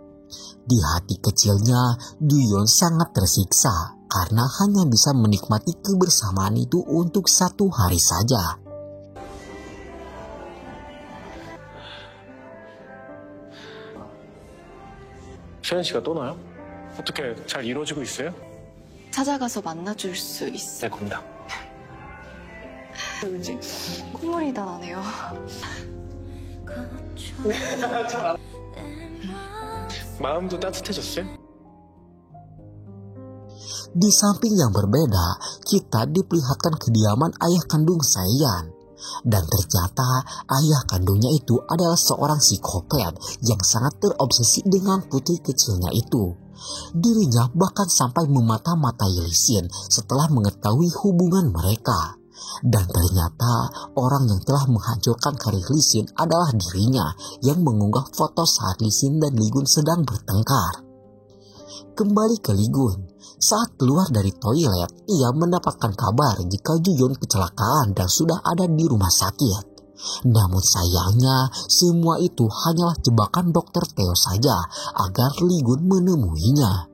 Di hati kecilnya, Ju-yeon sangat tersiksa karena hanya bisa menikmati kebersamaan itu untuk 1 hari saja. 세현 씨가 또 나요? 어떻게 잘 이루어지고 있어요? 찾아가서 만나줄 수 있어. 네, 겁니다. 왠지 콧물이 다 나네요. 마음도 따뜻해졌어요? Di samping yang berbeda, kita diperlihatkan kediaman ayah kandung Sae-yeon. Dan ternyata ayah kandungnya itu adalah seorang psikopat yang sangat terobsesi dengan putri kecilnya itu. Dirinya bahkan sampai memata-matai Lee Sin setelah mengetahui hubungan mereka. Dan ternyata orang yang telah menghancurkan karir Lee Sin adalah dirinya yang mengunggah foto saat Lee Sin dan Lee Gun sedang bertengkar. Kembali ke Lee Gun. Saat keluar dari toilet, ia mendapatkan kabar jika Ju-yeon kecelakaan dan sudah ada di rumah sakit. Namun sayangnya, semua itu hanyalah jebakan Dr. Theo saja agar Lee Gun menemuinya.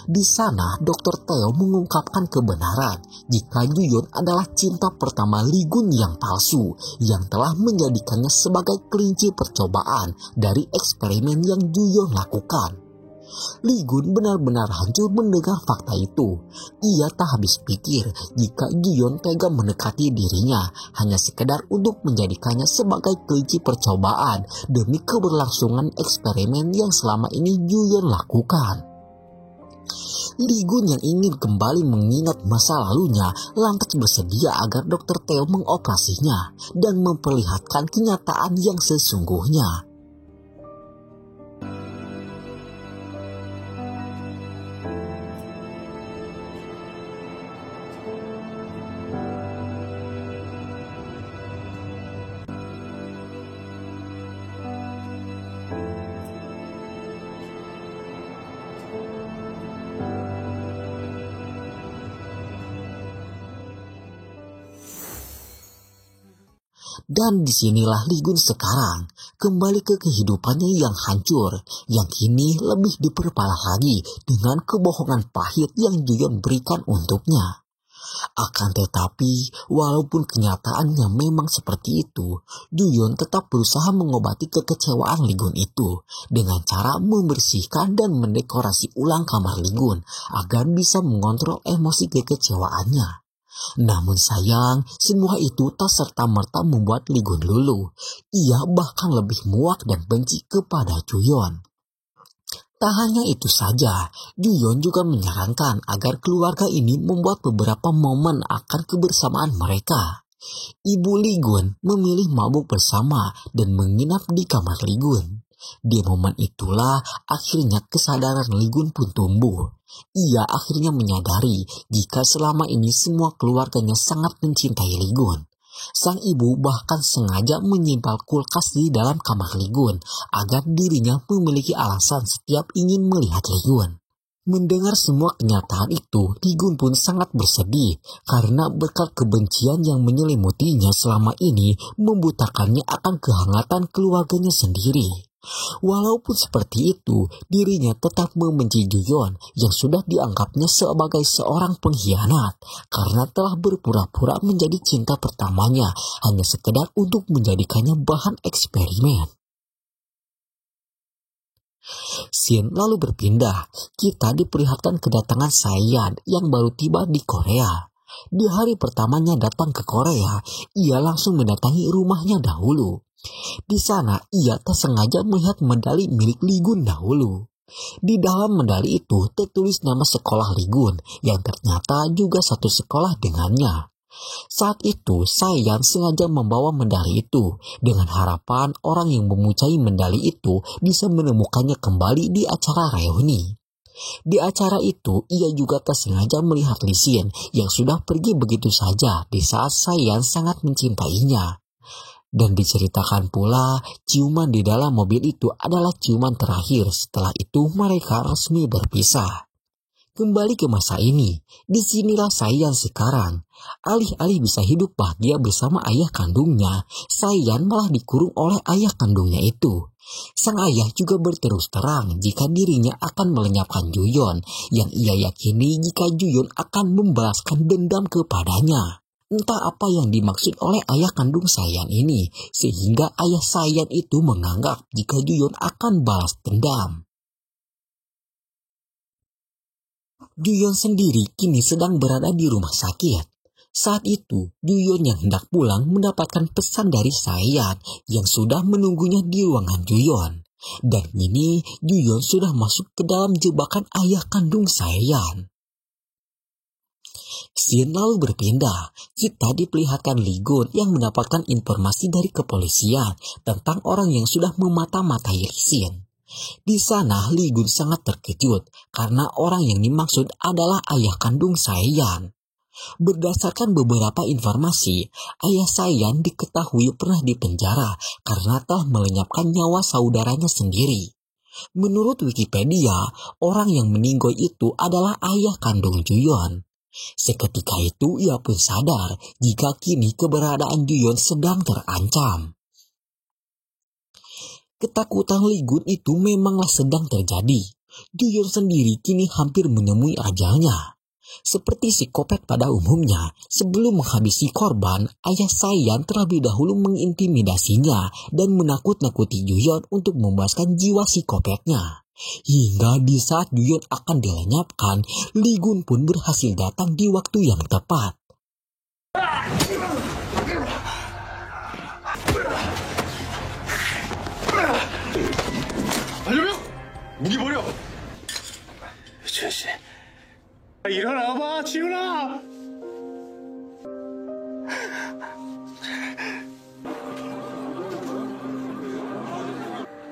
Di sana, Dr. Theo mengungkapkan kebenaran jika Ju-yeon adalah cinta pertama Lee Gun yang palsu, yang telah menjadikannya sebagai kelinci percobaan dari eksperimen yang Ju-yeon lakukan. Lee Gun benar-benar hancur mendengar fakta itu. Ia tak habis pikir jika Ju-yeon tega mendekati dirinya hanya sekedar untuk menjadikannya sebagai kelinci percobaan demi keberlangsungan eksperimen yang selama ini Ju-yeon lakukan. Li Gun yang ingin kembali mengingat masa lalunya lantas bersedia agar Dr. Theo mengoperasinya dan memperlihatkan kenyataan yang sesungguhnya. Dan disinilah Li Gun sekarang kembali ke kehidupannya yang hancur, yang kini lebih diperparah lagi dengan kebohongan pahit yang Ju-yeon berikan untuknya. Akan tetapi, walaupun kenyataannya memang seperti itu, Ju-yeon tetap berusaha mengobati kekecewaan Li Gun itu dengan cara membersihkan dan mendekorasi ulang kamar Li Gun agar bisa mengontrol emosi kekecewaannya. Namun sayang, semua itu tak serta-merta membuat Li Gun luluh. Ia bahkan lebih muak dan benci kepada Ju-yeon. Tak hanya itu saja, Ju-yeon juga menyarankan agar keluarga ini membuat beberapa momen akan kebersamaan mereka. Ibu Li Gun memilih mabuk bersama dan menginap di kamar Li Gun. Di momen itulah akhirnya kesadaran Li Gun pun tumbuh. Ia akhirnya menyadari jika selama ini semua keluarganya sangat mencintai Li Gun. Sang ibu bahkan sengaja menyimpan kulkas di dalam kamar Li Gun agar dirinya memiliki alasan setiap ingin melihat Li Gun. Mendengar semua kenyataan itu, Li Gun pun sangat bersedih karena berkat kebencian yang menyelimutinya selama ini membutakannya akan kehangatan keluarganya sendiri. Walaupun seperti itu, dirinya tetap membenci Ju-yeon yang sudah dianggapnya sebagai seorang pengkhianat karena telah berpura-pura menjadi cinta pertamanya hanya sekedar untuk menjadikannya bahan eksperimen. Scene lalu berpindah, kita diperlihatkan kedatangan Sayan yang baru tiba di Korea. Di hari pertamanya datang ke Korea, ia langsung mendatangi rumahnya dahulu. Di sana ia tak sengaja melihat medali milik Li Gun dahulu. Di dalam medali itu tertulis nama sekolah Li Gun yang ternyata juga satu sekolah dengannya. Saat itu Sayan sengaja membawa medali itu dengan harapan orang yang memucai medali itu bisa menemukannya kembali di acara reuni. Di acara itu ia juga tak sengaja melihat Lee Sin yang sudah pergi begitu saja di saat Sayan sangat mencintainya. Dan diceritakan pula, ciuman di dalam mobil itu adalah ciuman terakhir. Setelah itu mereka resmi berpisah. Kembali ke masa ini, disinilah Sayan sekarang. Alih-alih bisa hidup bahagia bersama ayah kandungnya, Sayan malah dikurung oleh ayah kandungnya itu. Sang ayah juga berterus terang jika dirinya akan melenyapkan Ju-yeon, yang ia yakini jika Ju-yeon akan membalaskan dendam kepadanya. Entah apa yang dimaksud oleh ayah kandung Sayan ini, sehingga ayah Sayan itu menganggap jika Ju-yeon akan balas dendam. Ju-yeon sendiri kini sedang berada di rumah sakit. Saat itu, Ju-yeon yang hendak pulang mendapatkan pesan dari Sayan yang sudah menunggunya di ruangan Ju-yeon. Dan kini, Ju-yeon sudah masuk ke dalam jebakan ayah kandung Sayan. Scene lalu berpindah, kita diperlihatkan Li Gun yang mendapatkan informasi dari kepolisian tentang orang yang sudah memata-matai Lee Sin. Di sana Li Gun sangat terkejut karena orang yang dimaksud adalah ayah kandung Sayan. Berdasarkan beberapa informasi, ayah Sayan diketahui pernah dipenjara karena telah melenyapkan nyawa saudaranya sendiri. Menurut Wikipedia, orang yang meninggal itu adalah ayah kandung Ju-yeon. Seketika itu ia pun sadar jika kini keberadaan Ju-yeon sedang terancam. Ketakutan Li Gun itu memanglah sedang terjadi. Ju-yeon sendiri kini hampir menemui ajalnya. Seperti psikopat pada umumnya, sebelum menghabisi korban, ayah Sayan terlebih dahulu mengintimidasinya dan menakut-nakuti Ju-yeon untuk membebaskan jiwa psikopatnya. Hingga di saat Ju-yeon akan dilenyapkan, Li Gun pun berhasil datang di waktu yang tepat. 알려면 무기 버려. 주현 씨, 일어나봐, 지훈아!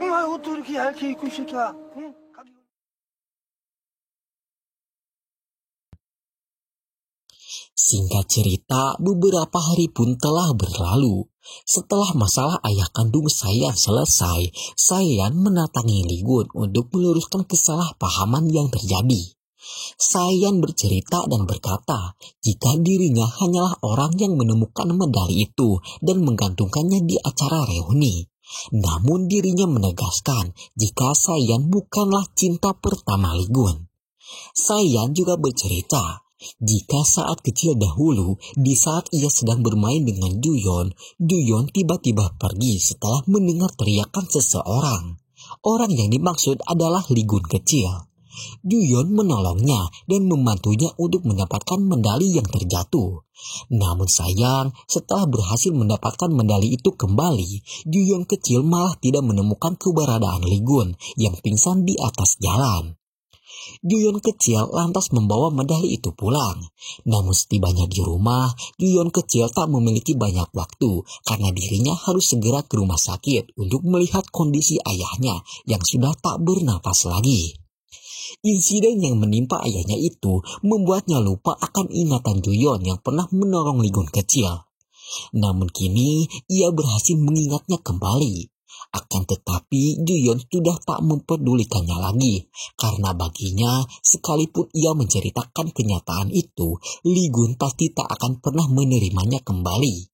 아, 옷도 이렇게 얇게 입고 이 새끼야. 응? Singkat cerita, beberapa hari pun telah berlalu. Setelah masalah ayah kandung Sayan selesai, Sayan mendatangi Lee Gun untuk meluruskan kesalahpahaman yang terjadi. Sayan bercerita dan berkata jika dirinya hanyalah orang yang menemukan medali itu dan menggantungkannya di acara reuni. Namun dirinya menegaskan jika Sayan bukanlah cinta pertama Lee Gun. Sayan juga bercerita jika saat kecil dahulu, di saat ia sedang bermain dengan Juyon tiba-tiba pergi setelah mendengar teriakan seseorang. Orang yang dimaksud adalah Lee Gun kecil. Juyon menolongnya dan membantunya untuk mendapatkan medali yang terjatuh. Namun sayang, setelah berhasil mendapatkan medali itu kembali, Juyon kecil malah tidak menemukan keberadaan Lee Gun yang pingsan di atas jalan. Juyon kecil lantas membawa medali itu pulang. Namun setibanya di rumah, Juyon kecil tak memiliki banyak waktu karena dirinya harus segera ke rumah sakit untuk melihat kondisi ayahnya yang sudah tak bernapas lagi. Insiden yang menimpa ayahnya itu membuatnya lupa akan ingatan Juyon yang pernah menolong Lee Gun kecil. Namun kini ia berhasil mengingatnya kembali. Akan tetapi Juyon sudah tak mempedulikannya lagi karena baginya sekalipun ia menceritakan kenyataan itu, Lee Gun pasti tak akan pernah menerimanya kembali.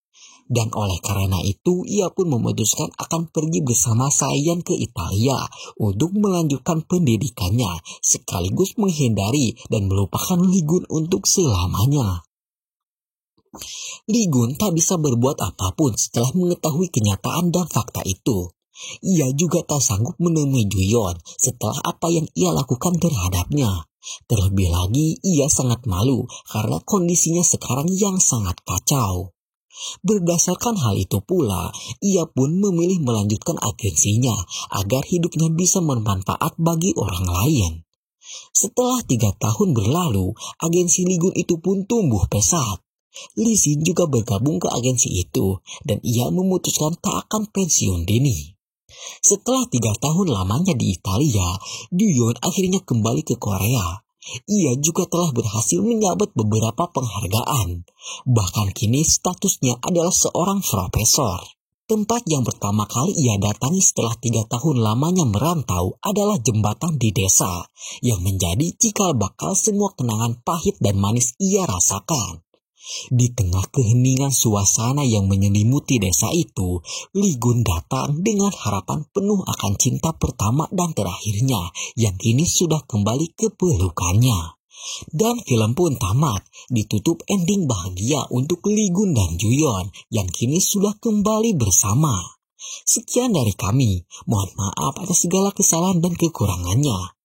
Dan oleh karena itu ia pun memutuskan akan pergi bersama Sayan ke Italia untuk melanjutkan pendidikannya sekaligus menghindari dan melupakan Lee Gun untuk selamanya. Lee Gun tak bisa berbuat apapun setelah mengetahui kenyataan dan fakta itu. Ia juga tak sanggup menemui Juyon setelah apa yang ia lakukan terhadapnya. Terlebih lagi, ia sangat malu karena kondisinya sekarang yang sangat kacau. Berdasarkan hal itu pula, ia pun memilih melanjutkan agensinya agar hidupnya bisa bermanfaat bagi orang lain. Setelah 3 tahun berlalu, agensi Lee Gun itu pun tumbuh pesat. Lee Sin juga bergabung ke agensi itu dan ia memutuskan tak akan pensiun dini. Setelah 3 tahun lamanya di Italia, Juyon akhirnya kembali ke Korea. Ia juga telah berhasil menyabet beberapa penghargaan. Bahkan kini statusnya adalah seorang profesor. Tempat yang pertama kali ia datangi setelah 3 tahun lamanya merantau adalah jembatan di desa, yang menjadi cikal bakal semua kenangan pahit dan manis ia rasakan. Di tengah keheningan suasana yang menyelimuti desa itu, Lee Gun datang dengan harapan penuh akan cinta pertama dan terakhirnya yang kini sudah kembali ke pelukannya. Dan film pun tamat, ditutup ending bahagia untuk Lee Gun dan Juyon yang kini sudah kembali bersama. Sekian dari kami, mohon maaf atas segala kesalahan dan kekurangannya.